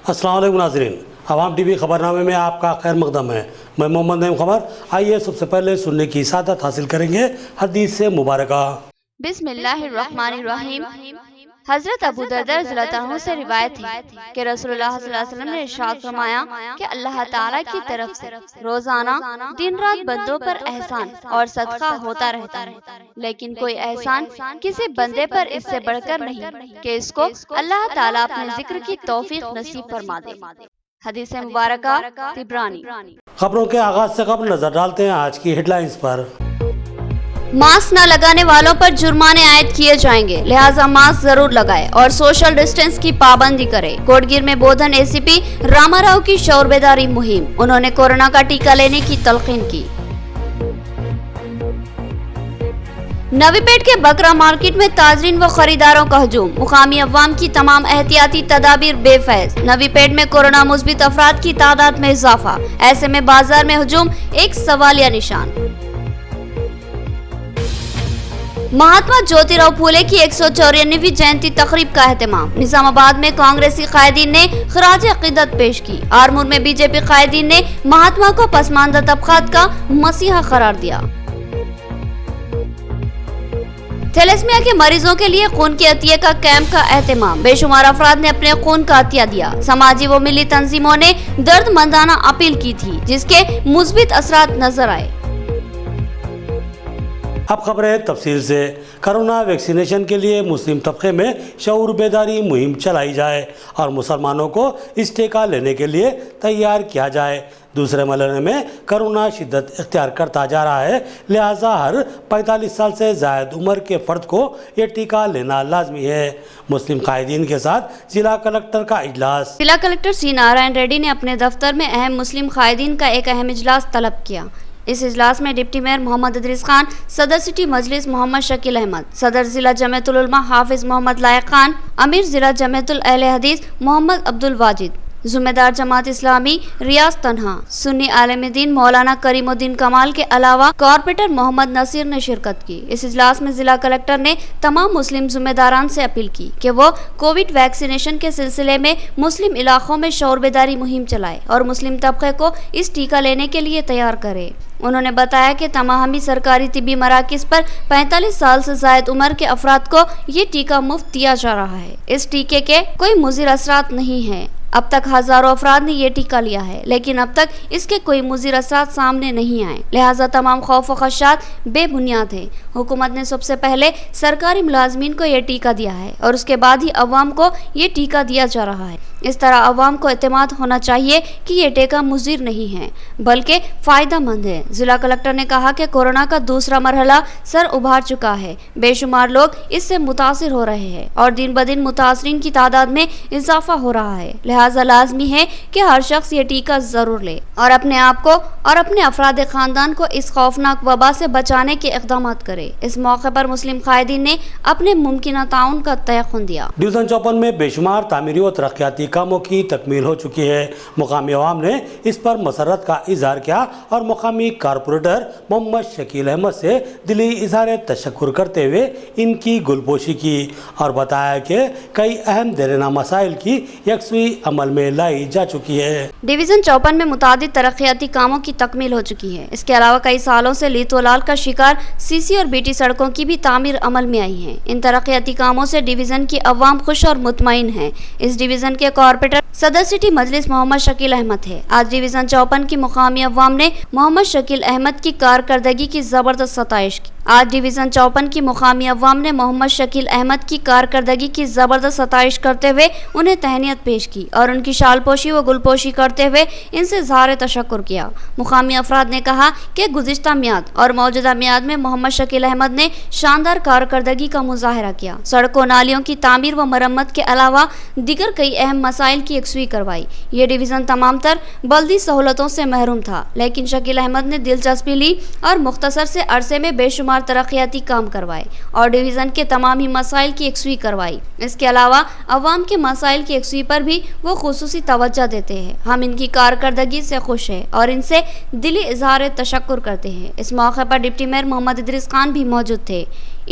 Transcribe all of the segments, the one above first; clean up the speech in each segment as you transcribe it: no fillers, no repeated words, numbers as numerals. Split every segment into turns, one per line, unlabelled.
अस्सलाम वालेकुम नाज़रीन, अवाम टीवी खबरनामे में आपका खैर मकदम है। मैं मोहम्मद नईम खबर। आइए सबसे पहले सुनने की सादत हासिल करेंगे हदीस से मुबारका।
बिस्मिल्लाहिर्रहमानिर्रहीम। हजरत अबू दरदा रज़ियल्लाहु अन्हु से रिवायत है कि रसूलुल्लाह सल्लल्लाहु अलैहि वसल्लम ने इरशाद फरमाया कि अल्लाह ताला की तरफ से रोजाना दिन रात बंदों पर एहसान और सदका होता रहता है, लेकिन कोई एहसान किसी बंदे पर इससे बढ़कर नहीं कि इसको अल्लाह ताला अपने जिक्र की तौफीक नसीब फरमा दे। हदीस मुबारका तिब्रानी।
खबरों के आगाज से कबल नजर डालते हैं आज की हेडलाइंस पर।
मास्क न लगाने वालों पर जुर्माने आयद किए जाएंगे, लिहाजा मास्क जरूर लगाएं और सोशल डिस्टेंस की पाबंदी करें। कोटगीर में बोधन एसीपी रामाराव की शौर बेदारी मुहिम, उन्होंने कोरोना का टीका लेने की तलकीन की। नवीपेट के बकरा मार्केट में ताजरीन व खरीदारों का हजूम, मुकामी अवाम की तमाम एहतियाती तदाबीर बेफैज। नवीपेट में कोरोना मुस्बित अफराद की तादाद में इजाफा, ऐसे में बाजार में हजूम एक सवालिया निशान। महात्मा ज्योतिराव फूले की 194वीं जयंती तकरीब का एहतमाम, निजामाबाद में कांग्रेसी कायदीन ने खराज अकीदत पेश की। आरमूर में बीजेपी कायदीन ने महात्मा को पसमानदा तबकात का मसीहा करार दिया। थैलेसीमिया के मरीजों के लिए खून के अतिये का कैंप का एहतमाम, बेशुमार अफराद ने अपने खून का अतिया दिया। समाजी व मिली तंजीमों ने दर्दमंदाना अपील की थी, जिसके मुस्बित असरात नजर आए।
अब खबरें तफसील से। कोरोना वैक्सीनेशन के लिए मुस्लिम तबके में शऊर बेदारी मुहिम चलाई जाए और मुसलमानों को इस टीका लेने के लिए तैयार किया जाए। दूसरे महीने में कोरोना शिद्दत इख्तियार करता जा रहा है, लिहाजा हर 45 साल से ज़ायद उम्र के फ़र्द को ये टीका लेना लाजमी है। मुस्लिम कायदीन के साथ जिला कलेक्टर का इजलास।
जिला कलेक्टर सी नारायण रेड्डी ने अपने दफ्तर में अहम मुस्लिम कायदीन का एक अहम इजलास तलब किया। इस इजलास में डिप्टी मेयर मोहम्मद इदरीस खान, सदर सिटी मजलिस मोहम्मद शकील अहमद, सदर जिला जमीयतुल उलमा हाफिज मोहम्मद लायक खान, अमीर जिला जमीयतुल अहले हदीस मोहम्मद अब्दुल वाजिद, जुम्मेदार जमात इस्लामी रियाज तन्हा, सुन्नी आलिम दीन मौलाना करीमुद्दीन कमाल के अलावा कॉर्पोरेटर मोहम्मद नसीर ने शिरकत की। इस इजलास में जिला कलेक्टर ने तमाम मुस्लिम जुम्मेदारान से अपील की कि वो कोविड वैक्सीनेशन के सिलसिले में मुस्लिम इलाकों में शौर बेदारी मुहिम चलाए और मुस्लिम तबके को इस टीका लेने के लिए तैयार करे। उन्होंने बताया कि तमामी सरकारी तिब्बी मराकिज पर 45 साल से ज़ायद उम्र के अफराद को ये टीका मुफ्त दिया जा रहा है। इस टीके के कोई मुज़िर असरात नहीं है। अब तक हजारों अफराद ने ये टीका लिया है, लेकिन अब तक इसके कोई मुज़िर असरात सामने नहीं आए, लिहाजा तमाम खौफ व खदशात बेबुनियाद है। हुकूमत ने सबसे पहले सरकारी मुलाजमीन को ये टीका दिया है और उसके बाद ही अवाम को ये टीका दिया जा रहा है। इस तरह अवाम को एतमाद होना चाहिए कि ये टीका मुज़िर नहीं है बल्कि फ़ायदा मंद है। जिला कलेक्टर ने कहा कि कोरोना का दूसरा मरहला सर उभार चुका है, बेशुमार लोग इससे मुतासिर हो रहे हैं और दिन ब दिन मुतासरीन की तादाद में इजाफा हो रहा है, लिहाजा लाजमी है कि हर शख्स ये टीका जरूर ले और अपने आप को और अपने अफराद खानदान को इस खौफनाक वबा से बचाने के इक़दाम करे। इस मौके पर मुस्लिम कायदीन ने अपने मुमकिन ताउन का तयक़ुन दिया।
डिवीज़न 54 में बेशुमार तामीरी और तरक्याती कामों की तकमील हो चुकी है। मुकामी अवाम ने इस पर मसरत का इजहार किया और मुकामी कारपोरेटर मोहम्मद शकील अहमद से दिली इजहार तशक्कुर करते हुए इनकी गुलपोशी की और बताया कि कई अहम देरना मसाइल की यकसुई अमल में लाई जा चुकी है।
डिवीज़न 54 में मुतादिद तरक्याती कामों की तकमील हो चुकी है। इसके अलावा कई सालों से लीत व लाल का शिकार सीसी और बीटी सड़कों की भी तामीर अमल में आई है। इन तरक्याती कामों से डिवीज़न की अवाम खुश और मुतमईन है। इस डिवीज़न के कॉर्पोरेटर सदर सिटी मजलिस मोहम्मद शकील अहमद है। आज डिवीज़न 54 की मुकामी अवाम ने मोहम्मद शकील अहमद की कारकर्दगी की जबरदस्त सताइश की। आज डिवीज़न 54 की मुकामी अवाम ने मोहम्मद शकील अहमद की कारकर्दगी की जबरदस्त सताइश करते हुए उन्हें तहनीत पेश की और उनकी शालपोशी व गुलपोशी करते हुए इनसे इज़हार तशक्कुर किया। मुकामी अफराद ने कहा कि गुज़िश्ता मियाद और मौजूदा मियाद में मोहम्मद शकील अहमद ने शानदार कारकर्दगी का मुजाहरा किया। सड़कों नालियों की तामीर व मरम्मत के अलावा दीगर कई अहम मसाइल की यकसुई करवाई। ये डिवीज़न तमाम तर बल्दी सहूलतों से महरूम था, लेकिन शकील अहमद ने दिलचस्पी ली और मुख्तसर से अरसे में बेशुमार तरक्याती काम करवाए और डिवीज़न के तमाम ही मसाइल की यकसुई करवाई। इसके अलावा अवाम के मसाइल की यकसुई पर भी वो खुसूसी तवज्जो देते हैं। हम इनकी कारकर्दगी से खुश हैं और इनसे दिली इजहार तशक्कुर करते हैं। इस मौके पर डिप्टी मेयर मोहम्मद इदरीस खान भी मौजूद थे।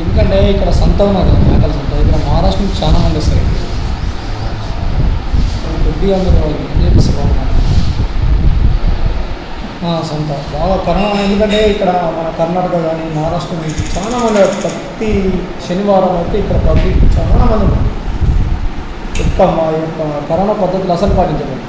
ఎందుకంటే ఇక్కడ సంత ఉన్నది, మేకల సంత. ఇక్కడ మహారాష్ట్ర నుంచి చాలా మంది వస్తారు. కొద్దిగా అందరూ ఏం చేపిస్తే బాగుంటుంది సంత బాగా కరోనా. ఎందుకంటే ఇక్కడ మన కర్ణాటక కానీ మహారాష్ట్ర నుంచి చాలా మంది ప్రతి శనివారం అయితే ఇక్కడ పబ్లిక్ చాలా మంది ఉన్నారు. ఇంకా మా యొక్క కరోనా పద్ధతులు అసలు పాటించలేదు.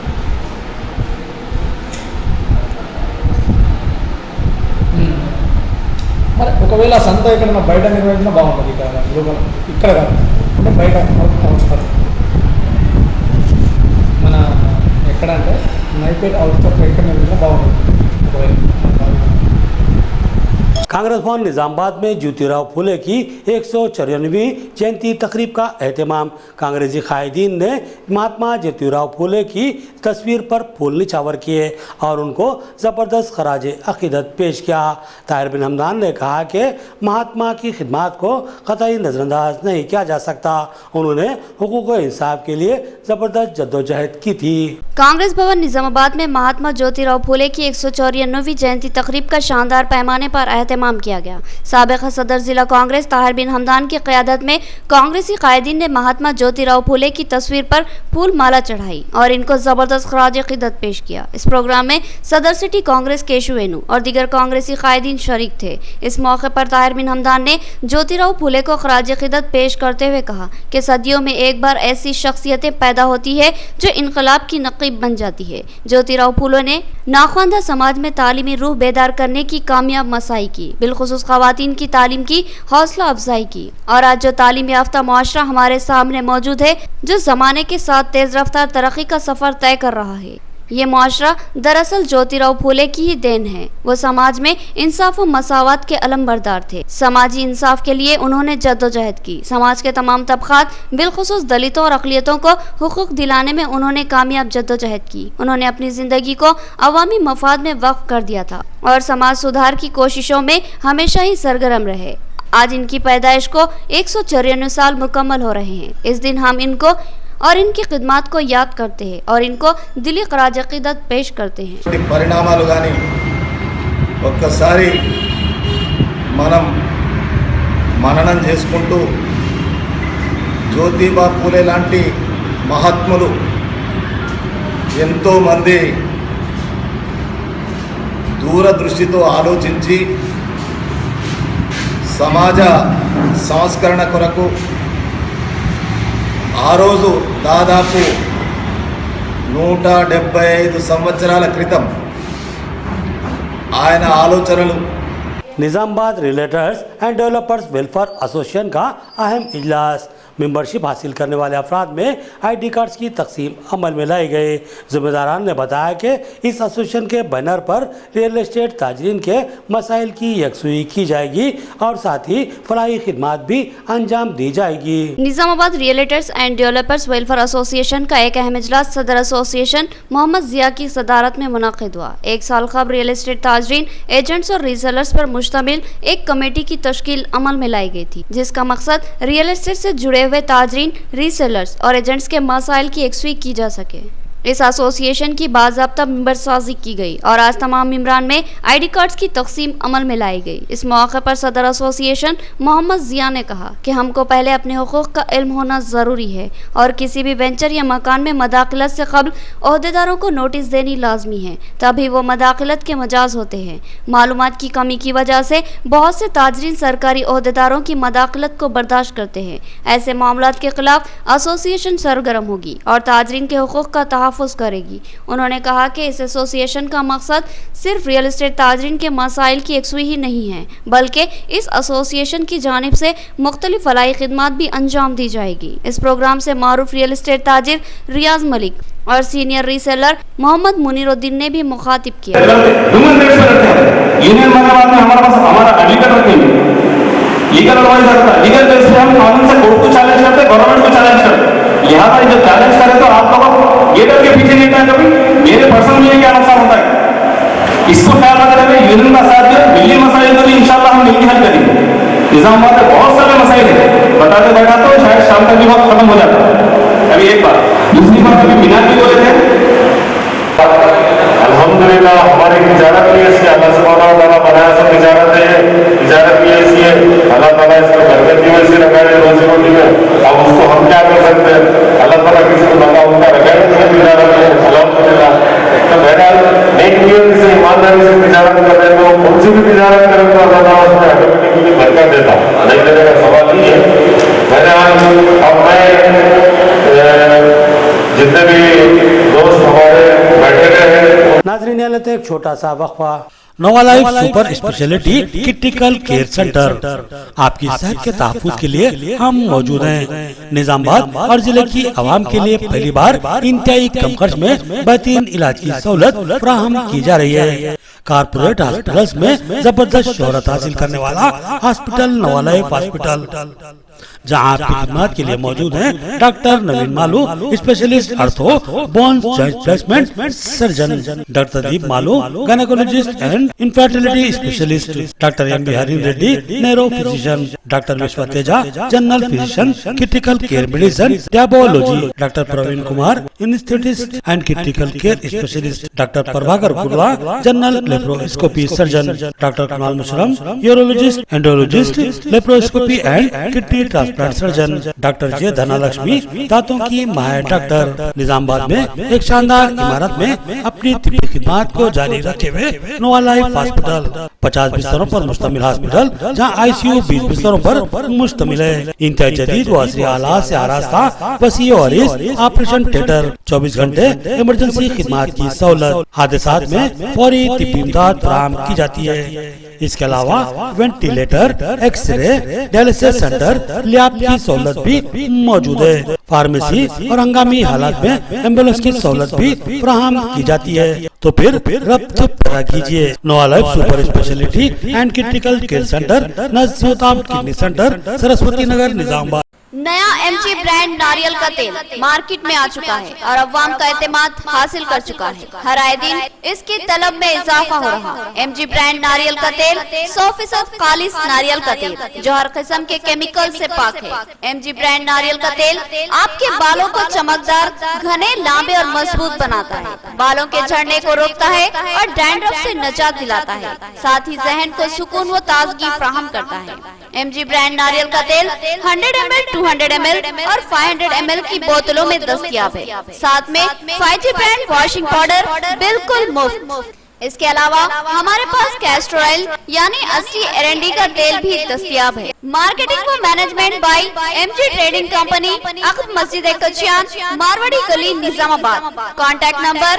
మరి ఒకవేళ సంత ఎక్కడైనా బయట నిర్వహించినా బాగుంటుంది. ఇక్కడ కాదు అంటే బయట అవసరం మన ఎక్కడ అంటే నైపేట్ అవుట్స్కట్ ఎక్కడ నిర్వహించినా బాగుంటుంది ఒకవేళ।
कांग्रेस भवन निजामाबाद में ज्योतिराव फूले की 154वीं जयंती तकरीब का एहतमाम। कांग्रेसी कायदीन ने महात्मा ज्योतिराव फूले की तस्वीर पर फूल निछावर किए और उनको ज़बरदस्त खराज अकीदत पेश किया। ताहिर बिन हमदान ने कहा कि महात्मा की खिदमत को कतई नज़रअंदाज नहीं किया जा सकता। उन्होंने हुकूक व इंसाफ के लिए ज़बरदस्त जद्दोजहद की थी।
कांग्रेस भवन निजामाबाद में महात्मा ज्योतिराव फूले की 154वीं जयंती तकरीब का शानदार पैमाने पर एहतमाम किया गया। साबिक़ सदर जिला कांग्रेस ताहिर बिन हमदान की क़यादत में कांग्रेसी कायदीन ने महात्मा ज्योतिराव फूले की तस्वीर पर फूल माला चढ़ाई और इनको ज़बरदस्त खराज अक़ीदत पेश किया। इस प्रोग्राम में सदर सिटी कांग्रेस केशु वेणु और दीगर कांग्रेसी कायदीन शरीक थे। इस मौके पर ताहिर बिन हमदान ने ज्योतिराव फूले को खराज अक़ीदत पेश करते हुए कहा कि सदियों में एक बार ऐसी शख्सियतें पैदा होती है जो इनकलाब की नक़ीब बन जाती है। ज्योतिराव फूले ने नाख्वानदा समाज में तालीमी रूह बेदार करने की कामयाब मसाई की, बिलखुसूस ख़वातीन की तालीम की हौसला अफजाई की और आज जो तालीम याफ्ता मुआशरा हमारे सामने मौजूद है, जो ज़माने के साथ तेज़ रफ्तार तरक्की का सफ़र तय कर रहा है, ये मुआशरा दरअसल ज्योतिराव फूले की ही देन है। वो समाज में इंसाफ व मसावत के अलमबरदार थे। समाजी इंसाफ के लिए उन्होंने जद्दोजहद की। समाज के तमाम तबक़ात बिलखुसूस दलितों और अक़लियतों को हुकूक दिलाने में उन्होंने कामयाब जद्दोजहद की। उन्होंने अपनी ज़िंदगी को अवामी मफाद में वक्फ कर दिया था और समाज सुधार की कोशिशों में हमेशा ही सरगर्म रहे। आज इनकी पैदाइश को 154 साल मुकम्मल हो रहे हैं। इस दिन हम इनको और इनकी खिदमत को याद करते हैं और इनको दिली खराज अकीदत पेश करते हैं।
పరిణామాలు కానీ ఒక్కసారి మనం మననం చేసుకుంటూ జ్యోతిబా పూలే లాంటి మహాత్ములు ఎంతోమంది దూరదృష్టితో ఆలోచించి సమాజ సంస్కరణ కొరకు ఆ రోజు దాదాపు 175 సంవత్సరాల క్రితం ఆయన ఆలోచనలు
Nizamabad realtors and developers welfare association का अहम इजलास। मेंबरशिप हासिल करने वाले अफराद में आईडी कार्ड्स की तकसीम अमल में लाई गई। ज़िम्मेदारान ने बताया कि इस एसोसिएशन के बैनर पर रियल एस्टेट ताजरीन के मसाइल की यकसुई की जाएगी और साथ ही फलाही खिदमात भी अंजाम दी जाएगी।
Nizamabad realtors and developers welfare association का एक अहम इजलास सदर एसोसिएशन मोहम्मद जिया की सदारत में मुनाकिद हुआ। एक साल कबल रियल एस्टेट ताजरीन, एजेंट्स और रीसेलर्स पर मुश्तमिल एक कमेटी की तश्कील अमल में लाई गई थी, जिसका मकसद रियल एस्टेट से जुड़े हुए ताजरीन, रीसेलर्स और एजेंट्स के मसाइल की यकसुई की जा सके। इस एसोसिएशन की बाज़ाब्ता मेंबर साजी की गई और आज तमाम मेंबरान में आईडी कार्ड्स की तकसीम अमल में लाई गई। इस मौके पर सदर एसोसिएशन मोहम्मद जिया ने कहा कि हमको पहले अपने हुकूक का इल्म होना ज़रूरी है और किसी भी वेंचर या मकान में मदाखलत से कबल ओहदेदारों को नोटिस देनी लाजमी है, तभी वो मदाखलत के मजाज होते हैं। मालूमात की कमी की वजह से बहुत से ताजरीन सरकारी ओहदेदारों की मदाखलत को बर्दाश्त करते हैं। ऐसे मामलात के खिलाफ एसोसिएशन सरगर्म होगी और ताजरीन के हुकूक का तहफ़्फ़ुज़ करेगी। उन्होंने कहा कि इस एसोसिएशन का मकसद सिर्फ रियल एस्टेट ताजरीन के मसाइल की यकसुई ही नहीं है, बल्कि इस एसोसिएशन की जानिब से मुख्तलिफ फलाही खिदमात भी अंजाम दी जाएगी। इस प्रोग्राम से मारूफ रियल एस्टेट ताजिर रियाज मलिक और सीनियर रीसेलर मोहम्मद मुनीरुद्दीन ने भी मुखातिब किया।
लीगल एडवाइस करता है, लीगल बेस पे हम कानून से कोर्ट को चैलेंज करते हैं, गवर्नमेंट को चैलेंज करते हैं। लिहाजा जब चैलेंज करें तो आप लोग ये डर के पीछे नहीं हटना कभी मेरे पर्सनल में क्या नुकसान होता है, इसको ख्याल रखते हुए यूनियन का साथ दे, दिल्ली मसाइल को भी इंशाल्लाह हम मिलकर हल करेंगे। निजामाबाद में बहुत सारे मसाइल हैं, बताते बैठा तो शायद शाम तक भी वक्त खत्म हो जाता है। अभी एक बात, दूसरी बात अभी बिना भी बोले थे, अल्हम्दुलिल्लाह हमारी तिजारत भी ऐसी अल्लाह सुब्हानहू व तआला बनाया सब तिजारत है, तिजारत भी ऐसी है, अल्लाह ताला इसको बरकत भी वैसे रखा है रोजी रोटी में। अब उसको हम क्या कर सकते हैं, अल्लाह ताला किसी को बता उनका रखा है तिजारत में, अल्हम्दुलिल्लाह। तो बहरहाल नेक नियत से ईमानदारी से तिजारत कर रहे हो, कौन सी भी तिजारत करें तो अल्लाह ताला उसमें ऑटोमेटिकली बरकत देता, नहीं देने का सवाल नहीं है। बहरहाल अब मैं जितने भी दोस्त हमारे बैठे रहे,
नाज़रीन लेते एक छोटा सा वक्फा। Nova life super speciality critical care centre आपकी सेहत के तहफ़्फ़ुज़ के लिए हम मौजूद हैं। निजामाबाद और जिले की आवाम के लिए पहली बार इंतहाई कम खर्च में बेहतरीन इलाज की सहूलत फराहम की जा रही है। कारपोरेट हॉस्पिटल्स में जबरदस्त शोहरत हासिल करने वाला हॉस्पिटल नोवा लाइफ हॉस्पिटल, जहां आपकी खिदमत के लिए मौजूद हैं doctor Naveen Malu, specialist ortho, bones joint replacement surgeon, doctor Deep Malu, gynaecologist and infertility specialist, doctor M Bihari Reddy, neuro physician, doctor Vishwa Teja, general physician, critical care medicine, diabetology, doctor Praveen Kumar, anaesthetist and critical care specialist, doctor Prabhakar Gurava, general laparoscopy surgeon, doctor Kamal Musharam, urologist, endologist, laparoscopy and kidney transplant surgeon, doctor J Dhanalakshmi, दांतों की माहिर doctor. Nizamabad में एक शानदार इमारत में अपनी तिब्बी खिदमत को जारी रखे हुए नोवा लाइफ हॉस्पिटल 50 बिस्तरों पर मुश्तमिल हॉस्पिटल, जहां आईसीयू 20 बिस्तरों पर मुश्तमिल है। इंतहाई जदीद व असरी आलात से आरास्ता वसीअ और ऑपरेशन थिएटर, 24 घंटे इमरजेंसी खिदमत की सहूलत, हादसात में फौरी तिब्बी इमदाद फराहम की जाती है। इसके अलावा ventilator, x ray, dialysis centre, lab की सहूलत भी मौजूद है। फार्मेसी और हंगामी हालात में एम्बुलेंस की सहूलत भी फराहम की जाती है। तो फिर रब्त पैदा कीजिए। Nova life super speciality and critical care centre, नज़दीक किडनी सेंटर, सरस्वती नगर, निजामाबाद।
नया MG ब्रांड नारियल का तेल मार्केट में आ चुका है और अवाम का एतमाद हासिल कर चुका है। हर आए दिन इसकी तलब में इजाफा हो रहा है। MG ब्रांड नारियल का तेल 100% खालिस नारियल का तेल जो हर किस्म के केमिकल से पाक है। MG ब्रांड नारियल का तेल आपके बालों को चमकदार, घने, लांबे और मजबूत बनाता है, बालों के झड़ने को रोकता है और डैंड्रफ से निजात दिलाता है, साथ ही जहन को सुकून व ताजगी फराहम करता है। MG ब्रांड नारियल का तेल 100 ml, 200 ml और 500 ml की बोतलों में दस्तयाब है। साथ में 5G ब्रांड वॉशिंग पाउडर बिल्कुल मुफ्त। इसके अलावा हमारे पास कैस्टर ऑयल यानी असली एरंडी का तेल भी दस्तयाब है। मार्केटिंग व management by MG trading company, अक़ब मस्जिद कचियान, मारवाड़ी गली, निजामाबाद। Contact number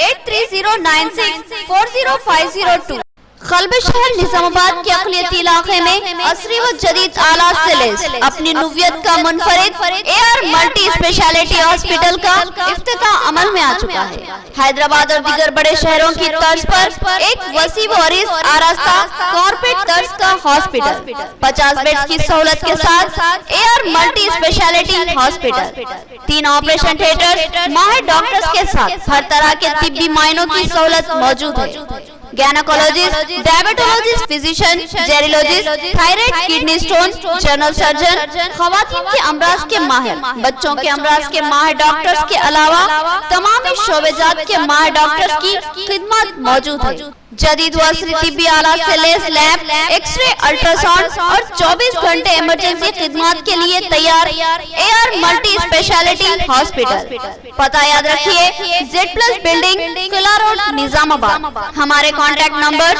8309640502। क़ल्ब शहर निजामाबाद के अक़लियती इलाके में असरी व जदीद आलात से लैस अपनी नुवियत का मुनफरिद AR मल्टी स्पेशलिटी हॉस्पिटल का इफ्तिताह अमल में आ चुका है। हैदराबाद और दीगर बड़े शहरों की तर्ज पर एक वसी व अरीज़ आरास्ता कॉर्पोरेट तर्ज का हॉस्पिटल, 50 बेड्स की सहूलत के साथ AR multi speciality hospital, 3 operation theatre, माहिर डॉक्टर्स के साथ हर तरह के तिब्बी मायनों की सहूलत मौजूद है। Gynaecologist, diabetologist, physician, geriologist, thyroid, kidney stone, general surgeon, खवातीन के अमराज के माहिर, बच्चों के अमराज के माहिर डॉक्टर्स के अलावा तमाम शोबेजात के माहिर डॉक्टर्स की खिदमत मौजूद है। जदीद व असरी तिब्बी आलात से लैस लैब, एक्सरे, अल्ट्रासाउंड और 24 घंटे इमरजेंसी खिदमत के लिए तैयार AR मल्टी स्पेशलिटी हॉस्पिटल। पता याद रखिए, Z+ बिल्डिंग, किला रोड, निजामाबाद। हमारे कॉन्टैक्ट नंबर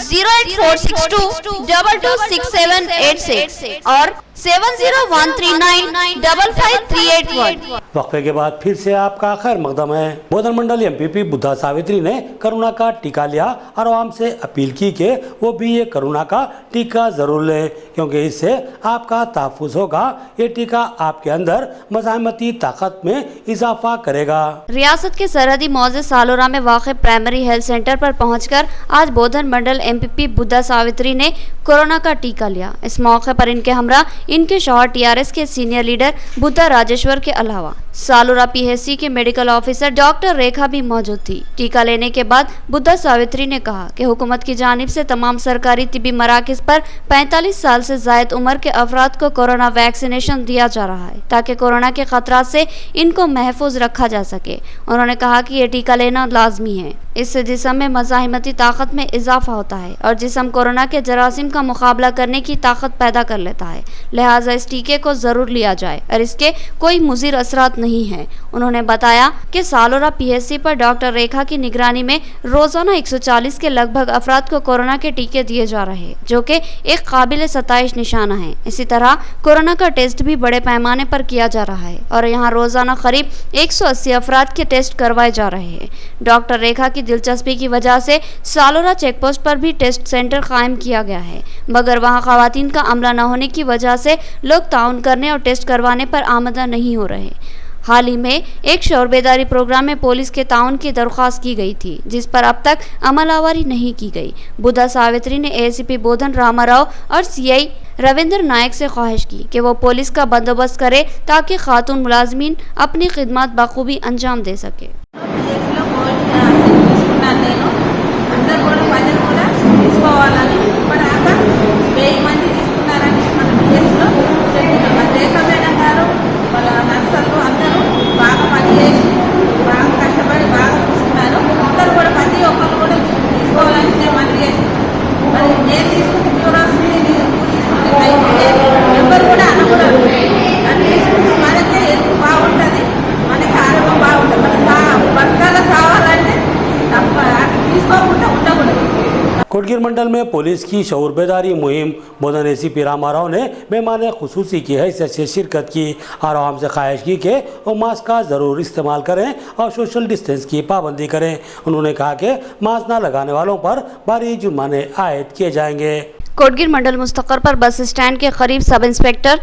08462 226786 और 7013955381।
वक्फे के बाद फिर से आपका खैर मकदम है। बोधन मंडल MPP बुद्धा सावित्री ने कोरोना का टीका लिया और आवाम से अपील की कि वो भी ये कोरोना का टीका जरूर लें, क्योंकि इससे आपका तहफ़्फ़ुज़ होगा। ये टीका आपके अंदर मज़ाहमती ताकत में इजाफा करेगा।
रियासत के सरहदी मौज़े सालोरा में वाक़ प्राइमरी हेल्थ सेंटर पर पहुंचकर आज बोधन मंडल MPP बुद्धा सावित्री ने कोरोना का टीका लिया। इस मौके पर इनके हमरा इनके शौहर TRS के सीनियर लीडर बुद्धा राजेश्वर के अलावा सालोरा PHC के मेडिकल ऑफिसर डॉक्टर रेखा भी मौजूद थी। टीका लेने के बाद बुद्धा सावित्री ने कहा कि हुकूमत की जानिब से तमाम सरकारी तिब्बी मराकिज़ पर 45 साल से ज़ायद उम्र के अफराद को कोरोना वैक्सीनेशन दिया जा रहा है ताकि कोरोना के खतरात से इनको महफूज रखा जा सके। उन्होंने कहा कि ये टीका लेना लाजमी है, इससे जिस्म में मज़ाहिमती ताकत में इजाफा होता है और जिस्म कोरोना के जरासीम का मुकाबला करने की ताकत पैदा कर लेता है। लिहाजा इस टीके को ज़रूर लिया जाए और इसके कोई मुज़िर असरात नहीं है। उन्होंने बताया कि सालोरा PHC पर डॉक्टर रेखा की निगरानी में रोजाना 140 के लगभग अफराद को कोरोना के टीके दिए जा रहे हैं, जो कि एक काबिल सताइश निशाना है। इसी तरह कोरोना का टेस्ट भी बड़े पैमाने पर किया जा रहा है और यहाँ रोजाना करीब 180 अफराद के टेस्ट करवाए जा रहे हैं। डॉक्टर रेखा की दिलचस्पी की वजह से सालोरा चेक पोस्ट पर भी टेस्ट सेंटर कायम किया गया है, मगर वहाँ खवातीन का अमला न होने की वजह से लोग ताउन करने और टेस्ट करवाने पर आमदा नहीं हो रहे। हाल ही में एक शौर बेदारी प्रोग्राम में पुलिस के ताउन की दरख्वास्त की गई थी, जिस पर अब तक अमलावरी नहीं की गई। बुद्धा सावित्री ने ACP बोधन रामाराव और CI रविंद्र नायक से ख्वाहिश की कि वो पुलिस का बंदोबस्त करे ताकि खातून मुलाजमीन अपनी खिदमत बखूबी अंजाम दे सके।
कोटगिर मंडल में पुलिस की शऊर बेदारी मुहिम बोधन ACP रामाराव ने मेहमान खुसूसी की हैसियत से शिरकत की और आवाम से ख्वाहिश की कि वो मास्क का ज़रूर इस्तेमाल करें और सोशल डिस्टेंस की पाबंदी करें। उन्होंने कहा कि मास्क न लगाने वालों पर भारी जुर्माने आयद किए जाएंगे।
कोटगिर मंडल मुस्तकर पर बस स्टैंड के करीब सब इंस्पेक्टर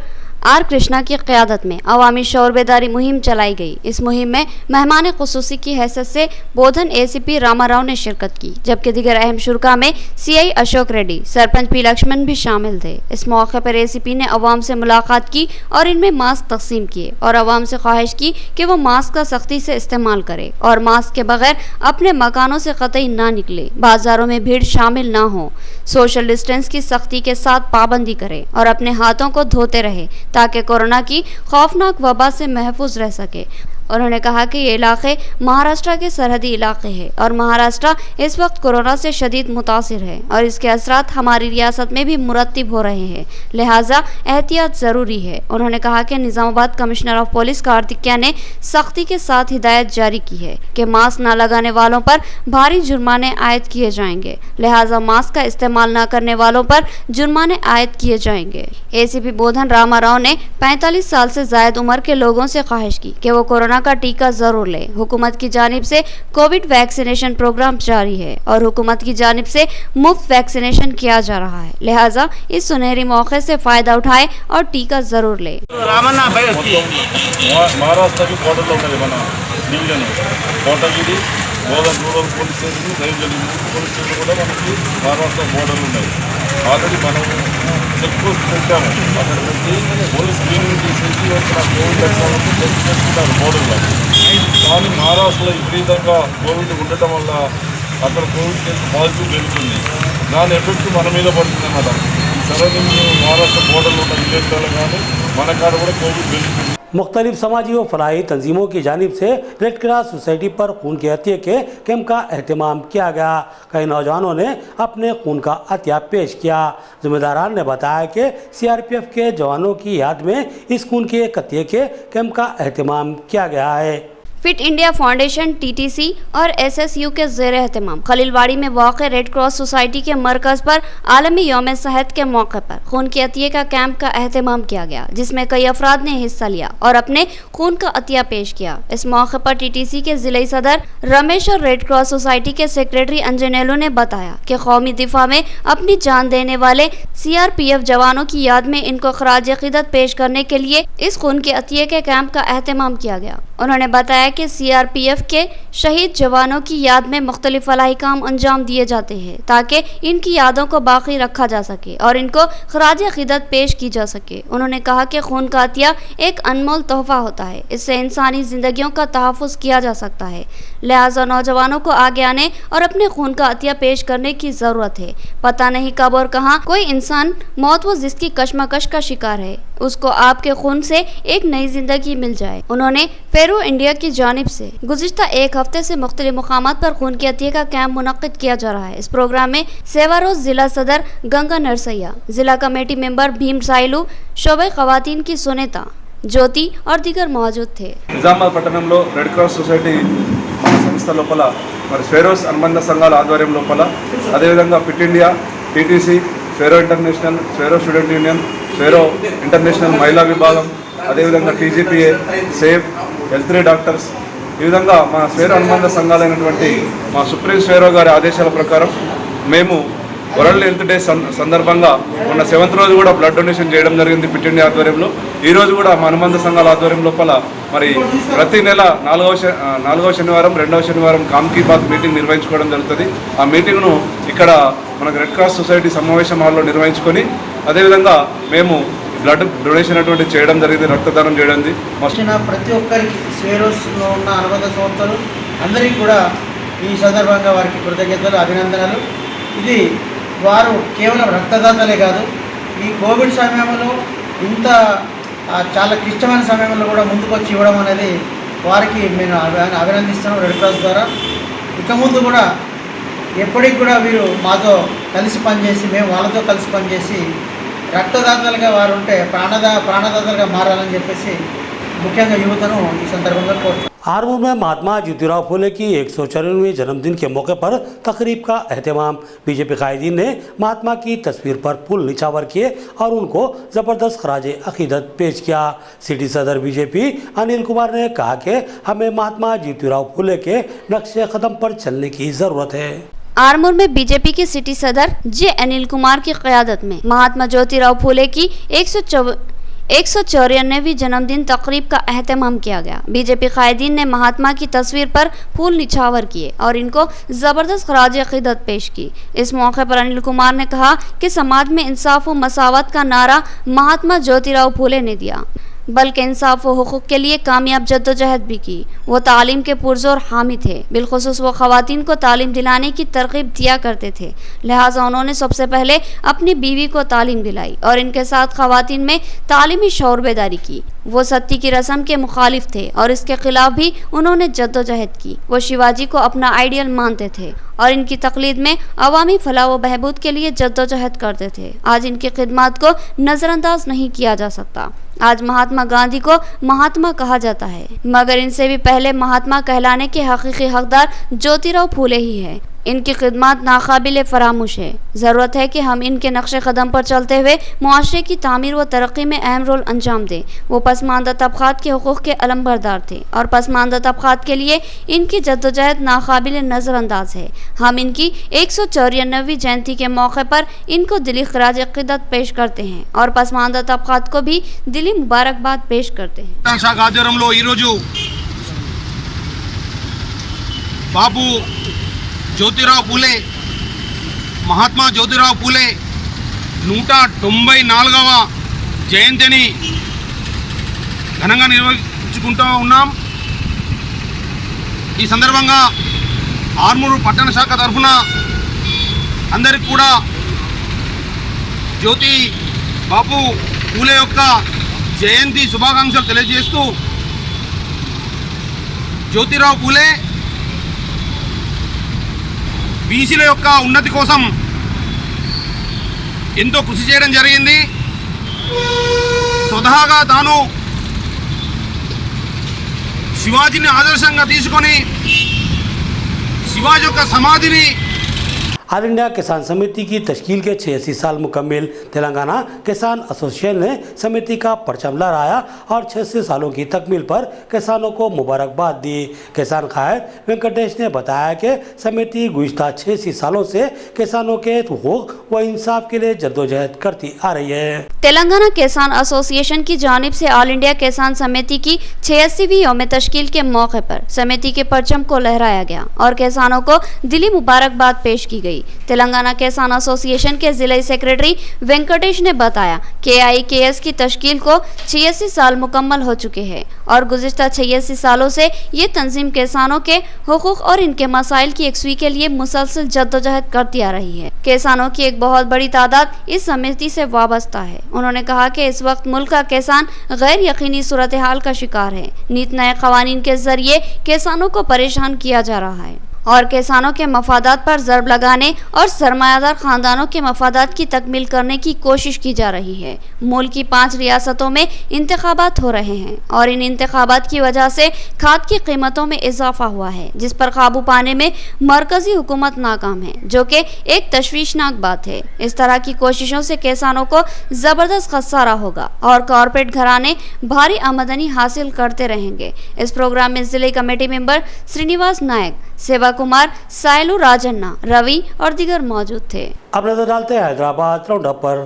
आर कृष्णा की क़यादत में अवामी शौर बेदारी मुहिम चलाई गई। इस मुहिम में मेहमान खुसूसी की हैसियत से बोधन ACP रामाराव ने शिरकत की, जबकि दीगर अहम शुरा में CI अशोक रेड्डी, सरपंच P लक्ष्मण भी शामिल थे। इस मौके पर ACP ने अवाम से मुलाकात की और इनमें मास्क तकसीम किए और अवाम से ख्वाहिश की कि वो मास्क का सख्ती से इस्तेमाल करे और मास्क के बगैर अपने मकानों से कतई ना निकले, बाजारों में भीड़ शामिल ना हो, सोशल डिस्टेंस की सख्ती के साथ पाबंदी करे और अपने हाथों को धोते रहे ताकि कोरोना की खौफनाक वबा से महफूज रह सके। उन्होंने कहा कि ये इलाके महाराष्ट्र के सरहदी इलाके हैं और महाराष्ट्र इस वक्त कोरोना से शदीद मुतासिर है और इसके असरात हमारी रियासत में भी मुरतब हो रहे हैं, लिहाजा एहतियात ज़रूरी है। उन्होंने कहा कि Nizamabad commissioner of police Kartikeya ने सख्ती के साथ हिदायत जारी की है कि मास्क न लगाने वालों पर भारी जुर्माने आयद किए जाएंगे, लिहाजा मास्क का इस्तेमाल न करने वालों पर जुर्माने आयद किए जाएंगे। ACP बोधन रामाराव ने 45 साल से ज़ायद उम्र के लोगों से ख्वाहिश की कि वो कोरोना का टीका जरूर ले। हुकूमत की जानिब से कोविड वैक्सीनेशन प्रोग्राम जारी है और हुकूमत की जानिब से मुफ्त वैक्सीनेशन किया जा रहा है, लिहाजा इस सुनहरी मौके से फायदा उठाए और टीका जरूर ले।
महाराष्ट्र की बॉर्डर ఉన్నది మన division Kotagiri Bodhan rural police station Daivajali police station కూడా మనకి మహారాష్ట్ర బోర్డర్లు ఉన్నాయి. ఆల్రెడీ మనం చెక్ పోస్ట్ పెట్టాము, అక్కడ పెట్టి పోలీస్ క్లీనింగ్ తీసేసి అక్కడ కోవిడ్ లక్షణాలను టెస్ట్ చేసుకుంటారు బోర్డర్లో. కానీ మహారాష్ట్రలో విపరీతంగా కోవిడ్ ఉండటం వల్ల అక్కడ కోవిడ్ కేసు పాజిటివ్ పెరుగుతుంది. దాని ఎఫెక్ట్ మన మీద పడుతుంది అన్నమాట. ఈ సరౌండింగ్ మహారాష్ట్ర బోర్డర్లో ఉన్న విలేజ్లలో కానీ మన కాడ కూడా కోవిడ్ పెరుగుతుంది.
मुख्तलिफ समाजी व फलाही तंजीमों की जानिब से रेड क्रॉस सोसाइटी पर खून के अतिये के कैंप का अहतमाम किया गया। कई नौजवानों ने अपने खून का अतिया पेश किया। जिम्मेदारान ने बताया कि CRPF के जवानों की याद में इस खून के अतिये के कैंप का अहतमाम किया गया है।
फिट इंडिया फाउंडेशन TTC और SSU के ज़ेर एहतमाम खलीलवाड़ी में वाक़े रेड क्रॉस सोसाइटी के मरकज़ पर आलमी यौम सेहत के मौके पर खून के अतिये का कैंप का अहतमाम किया गया, जिसमें कई अफराद ने हिस्सा लिया और अपने खून का अतिया पेश किया। इस मौके पर TTC के ज़िले सदर रमेश और रेड क्रॉस सोसाइटी के सेक्रेटरी अंजनेलू ने बताया कि कौमी दिफा में अपनी जान देने वाले CRPF जवानों की याद में इनको खराज अक़ीदत पेश करने के लिए इस खून के अतिये के कैंप का अहतमाम किया गया। उन्होंने बताया कि CRPF के शहीद जवानों की याद में मुख्तलिफ फलाही काम अंजाम दिए जाते हैं ताकि इनकी यादों को बाकी रखा जा सके और इनको खराज अक़ीदत पेश की जा सके। उन्होंने कहा कि खून का अतिया एक अनमोल तोहफा होता है, इससे इंसानी ज़िंदगियों का तहफ़्फ़ुज़ किया जा सकता है, लिहाजा नौजवानों को आगे आने और अपने खून का अतिया पेश करने की ज़रूरत है। पता नहीं कब और कहाँ कोई इंसान मौत व जिसकी कशमकश का शिकार है, उसको आपके खून से एक नई जिंदगी मिल जाए। उन्होंने फेरो इंडिया की जानिब से गुज़िश्ता एक हफ्ते से मुख्तलिफ मुकामात पर खून के अतिये का कैंप मुनक़्क़िद किया जा रहा है। इस प्रोग्राम में सेवारोज जिला सदर गंगा नरसैया, जिला कमेटी मेंबर भीम साइलू, शोबे ख़वातीन की सुनेता ज्योति और दीगर मौजूद थे।
నిజామాబాద్ పట్టణంలో రెడ్ క్రాస్ సొసైటీ మన సంస్థ లోపల మరి ఫెరోస్ అనుబంధ సంఘాల ఆధ్వర్యం లోపల అదేవిధంగా fit India, TTC, Fero international, Fero student union, Fero international మహిళా విభాగం, అదేవిధంగా TGPA, సేఫ్, L3 డాక్టర్స్, ఈ విధంగా మా ఫెరో అనుబంధ సంఘాలైనటువంటి మా సుప్రీం ఫెరో గారి ఆదేశాల ప్రకారం మేము వరల్డ్ హెల్త్ డే సందర్భంగా మొన్న 7th రోజు కూడా బ్లడ్ డొనేషన్ చేయడం జరిగింది ఫిట్ ఇండియా ఆధ్వర్యంలో. ఈరోజు కూడా మా అనుబంధ సంఘాల ఆధ్వర్యం లోపల మరి ప్రతి నెల 4వ శనివారం 2వ శనివారం కామ్ కీ బాత్ మీటింగ్ నిర్వహించుకోవడం జరుగుతుంది. ఆ మీటింగ్ను ఇక్కడ మనకు రెడ్ క్రాస్ సొసైటీ సమావేశం హాల్లో నిర్వహించుకొని అదేవిధంగా మేము బ్లడ్ డొనేషన్ అటువంటి చేయడం జరిగింది, రక్తదానం చేయడం.
ప్రతి ఒక్కరికి స్వేరోస్లో ఉన్న అనుబంధ సంస్థలు అందరికీ కూడా ఈ సందర్భంగా వారికి కృతజ్ఞతలు, అభినందనలు. ఇది వారు కేవలం రక్తదాతలే కాదు, ఈ కోవిడ్ సమయంలో ఇంత చాలా క్లిష్టమైన సమయంలో కూడా ముందుకొచ్చి ఇవ్వడం అనేది వారికి మేము అభినందిస్తున్నాం రెడ్ క్రాస్ ద్వారా. ఇక ముందు కూడా ఎప్పటికి కూడా వీరు మాతో కలిసి పనిచేసి మేము వాళ్ళతో కలిసి పనిచేసి రక్తదాతలుగా వారు ఉంటే ప్రాణదాతలుగా మారాలని చెప్పేసి ముఖ్యంగా యువతను ఈ సందర్భంగా కోరుతున్నాను.
आरमूर में महात्मा ज्योतिराव फुले की 194वें जन्मदिन के मौके पर तकरीब का अहतमाम। बीजेपी कायदीन ने महात्मा की तस्वीर पर फूल निछावर किए और उनको ज़बरदस्त खराज अकीदत पेश किया। सिटी सदर बीजेपी अनिल कुमार ने कहा कि हमें महात्मा ज्योतिराव फुले के नक्शे कदम पर चलने की ज़रूरत है।
आरमूर में बीजेपी के सिटी सदर J अनिल कुमार की क़यादत में महात्मा ज्योतिराव फुले की 194वीं जन्मदिन तकरीब का एहतमाम किया गया। बीजेपी कायदीन ने महात्मा की तस्वीर पर फूल निछावर किए और इनको ज़बरदस्त खराज अक़ीदत पेश की। इस मौके पर अनिल कुमार ने कहा कि समाज में इंसाफ व मसावत का नारा महात्मा ज्योतिराव फूले ने दिया, बल्कि इंसाफ व हुकूक के लिए कामयाब जद्दोजहद भी की। वो तालीम के पुरजोर हामी थे, बिलखुसूस वो ख़वातीन को तालीम दिलाने की तरगीब दिया करते थे। लिहाजा उन्होंने सबसे पहले अपनी बीवी को तालीम दिलाई और इनके साथ ख़वातीन में तालीमी शऊर बेदारी की। वो सत्ती की रस्म के मुखालिफ थे और इसके खिलाफ भी उन्होंने जद्दोजहद की। वो शिवाजी को अपना आइडियल मानते थे और इनकी तकलीद में अवामी फलाह व बहबूद के लिए जद्दोजहद करते थे। आज इनकी खिदमत को नज़रअंदाज नहीं किया जा सकता। आज महात्मा गांधी को महात्मा कहा जाता है, मगर इनसे भी पहले महात्मा कहलाने के हकीकी हकदार ज्योतिराव फूले ही है। इनकी खिदमत नाकाबिल फरामोश है। ज़रूरत है कि हम इनके नक्शे कदम पर चलते हुए मुआशरे की तामीर व तरक्की में अहम रोल अंजाम दें। वो पसमानदा तबक़ात के हुकूक़ के अलमबरदार थे और पसमानदा तबक़ात के लिए इनकी जद्दोजहद नाकाबिल नज़रअंदाज है। हम इनकी 194वीं जयंती के मौके पर इनको दिली खराज अक़ीदत पेश करते हैं और पसमानदा तबक़ात को भी दिली मुबारकबाद पेश करते हैं।
ఆధ్వర్యంలో ఈరోజు బాబు జ్యోతిరావు పూలే, మహాత్మా జ్యోతిరావు పూలే 194వ జయంతిని ఘనంగా నిర్వహించుకుంటూ ఉన్నాం. ఈ సందర్భంగా ఆర్మూరు పట్టణ శాఖ తరఫున అందరికి కూడా జ్యోతి బాపు పూలే యొక్క జయంతి శుభాకాంక్షలు తెలియజేస్తూ, జ్యోతిరావు పూలే బీసీల యొక్క ఉన్నతి కోసం ఎంతో కృషి చేయడం జరిగింది. స్వతహాగా తాను శివాజీని ఆదర్శంగా తీసుకొని శివాజీ యొక్క సమాధిని
ऑल इंडिया किसान समिति की तश्कील के 86 साल मुकम्मिल तेलंगाना किसान एसोसिएशन ने समिति का परचम लहराया और 86 सालों की तकमील पर किसानों को मुबारकबाद दी। किसान कायद वेंकटेश ने बताया कि समिति गुज़िश्ता 86 सालों से किसानों के हुकूक व इंसाफ के लिए जद्दोजहद करती आ रही है।
तेलंगाना किसान एसोसिएशन की जानिब से ऑल इंडिया किसान समिति की 86वीं यौम तश्कील के मौके पर समिति के परचम को लहराया गया और किसानों को दिली मुबारकबाद पेश की गई। तेलंगाना किसान एसोसिएशन के जिला सेक्रेटरी वेंकटेश ने बताया कि AIKS की तश्कील को 86 साल मुकम्मल हो चुके हैं और गुज़िश्ता 86 सालों से ये तंजीम किसानों के हुकूक और इनके मसाइल की यकसुई के लिए मुसलसल जद्दोजहद करती आ रही है। किसानों की एक बहुत बड़ी तादाद इस समिति से वाबस्ता है। उन्होंने कहा कि इस वक्त मुल्क का किसान गैर यकीनी सूरत हाल का शिकार है। नीत नए कवानीन के जरिए किसानों को परेशान किया जा रहा है और किसानों के मफादात पर ज़रब लगाने और सरमायादार ख़ानदानों के मफादात की तकमील करने की कोशिश की जा रही है। मुल्क की 5 रियासतों में इंतखाबात हो रहे हैं और इन इंतखाबात की वजह से खाद की कीमतों में इजाफा हुआ है, जिस पर काबू पाने में मरकजी हुकूमत नाकाम है, जो कि एक तशवीशनाक बात है। इस तरह की कोशिशों से किसानों को ज़बरदस्त खसारा होगा और कॉरपोरेट घराने भारी आमदनी हासिल करते रहेंगे। इस प्रोग्राम में जिले कमेटी मेंबर श्रीनिवास नायक, सेवा कुमार, सायलू राजन्ना, रवि और दीगर मौजूद थे।
अब नजर डालते हैं हैदराबाद राउंड अप पर।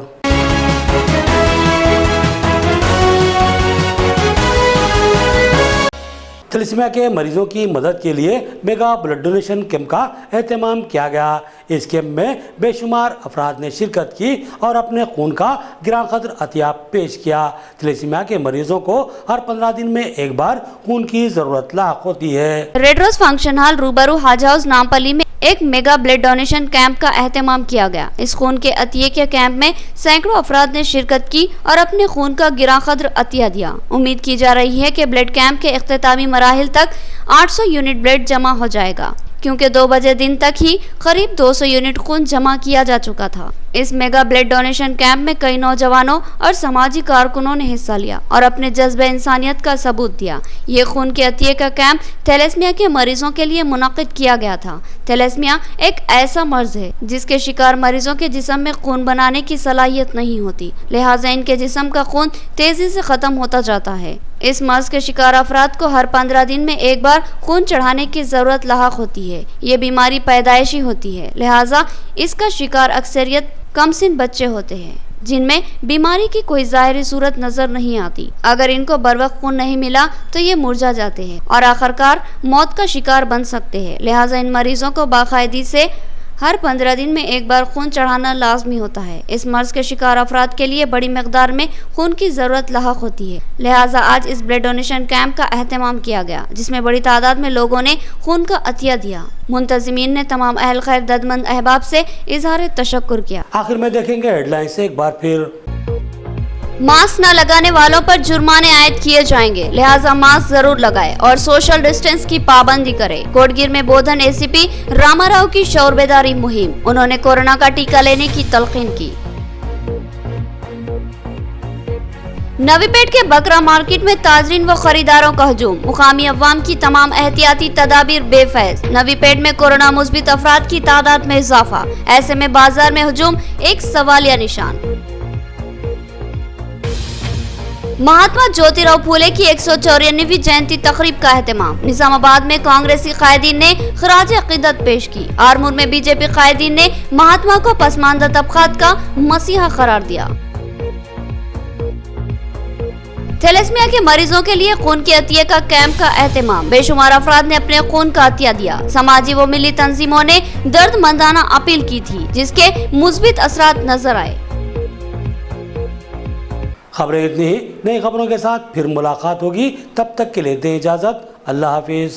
थैलेसीमिया के मरीजों की मदद के लिए मेगा ब्लड डोनेशन कैंप का एहतमाम किया गया। इस कैंप में बेशुमार अफराद ने शिरकत की और अपने खून का गिरां कदर अतिया पेश किया। थैलेसीमिया के मरीजों को हर 15 दिन में एक बार खून की जरूरत लाक होती है।
रेड रोज फंक्शन हॉल रूबरू हाज हाउस नामपल्ली में एक मेगा ब्लड डोनेशन कैंप का एहतमाम किया गया। इस खून के अतिये के कैंप में सैकड़ों अफराद ने शिरकत की और अपने खून का गिरां कदर अतिया दिया। उम्मीद की जा रही है कि ब्लड कैंप के इख्तितामी मराहिल तक 800 यूनिट ब्लड जमा हो जाएगा, क्योंकि 2 बजे दिन तक ही करीब 200 यूनिट खून जमा किया जा चुका था। इस मेगा ब्लड डोनेशन कैंप में कई नौजवानों और समाजी कारकुनों ने हिस्सा लिया और अपने जज्बे इंसानियत का सबूत दिया। ये खून के अतिये का कैंप थैलेसीमिया के मरीजों के लिए मुनक्किद किया गया था। थैलेसीमिया एक ऐसा मर्ज है जिसके शिकार मरीजों के जिस्म में खून बनाने की सलाहियत नहीं होती, लिहाजा इनके जिस्म का खून तेजी से खत्म होता जाता है। इस मर्ज के शिकार अफराद को हर 15 दिन में एक बार खून चढ़ाने की जरूरत लाहक होती है। ये बीमारी पैदाइशी होती है, लिहाजा इसका शिकार अक्सरियत कमसिन बच्चे होते हैं। जिनमें बीमारी की कोई ज़ाहिरी सूरत नजर नहीं आती। अगर इनको बरवक्त खून नहीं मिला तो ये मुरझा जाते हैं और आखिरकार मौत का शिकार बन सकते हैं। लिहाजा इन मरीजों को बाकायदे से हर 15 दिन में एक बार खून चढ़ाना लाजमी होता है। इस मर्ज के शिकार अफराद के लिए बड़ी मकदार में खून की ज़रूरत लाहक होती है। लिहाजा आज इस ब्लड डोनेशन कैंप का अहतमाम किया गया, जिसमें बड़ी तादाद में लोगों ने खून का अतिया दिया। मुंतज़िमीन ने तमाम अहल खैर दर्दमंद अहबाब से इजहार तशक्कुर किया।
आखिर में देखेंगे हेडलाइंस एक बार फिर।
मास्क न लगाने वालों पर जुर्माने आयद किए जाएंगे, लिहाजा मास्क जरूर लगाएं और सोशल डिस्टेंस की पाबंदी करें। कोटगीर में बोधन एसीपी रामाराव की शऊर बेदारी मुहिम, उन्होंने कोरोना का टीका लेने की तलकीन की। नवीपेट के बकरा मार्केट में ताजरीन व खरीदारों का हजूम, मुकामी अवाम की तमाम एहतियाती तदाबीर बेफैज। नवीपेट में कोरोना मुस्बित अफराद की तादाद में इजाफा, ऐसे में बाजार में हजूम एक सवालिया निशान। महात्मा ज्योतिराव फूले की 194वीं जयंती तकरीब का एहतमाम। निजामाबाद में कांग्रेसी कायदीन ने खराज अकीदत पेश की। आरमूर में बीजेपी कायदीन ने महात्मा को पसमानदा तबकात का मसीहा करार दिया। थैलेसीमिया के मरीजों के लिए खून के अतिये का कैंप का एहतमाम। बेशुमार अफराद ने अपने खून का अतिया दिया। समाजी व मिली तंजीमों ने दर्दमंदाना अपील की थी, जिसके मुस्बित असरात नजर आए।
खबरें इतनी ही, नई खबरों के साथ फिर मुलाकात होगी। तब तक के लिए दें इजाज़त। अल्लाह हाफिज़।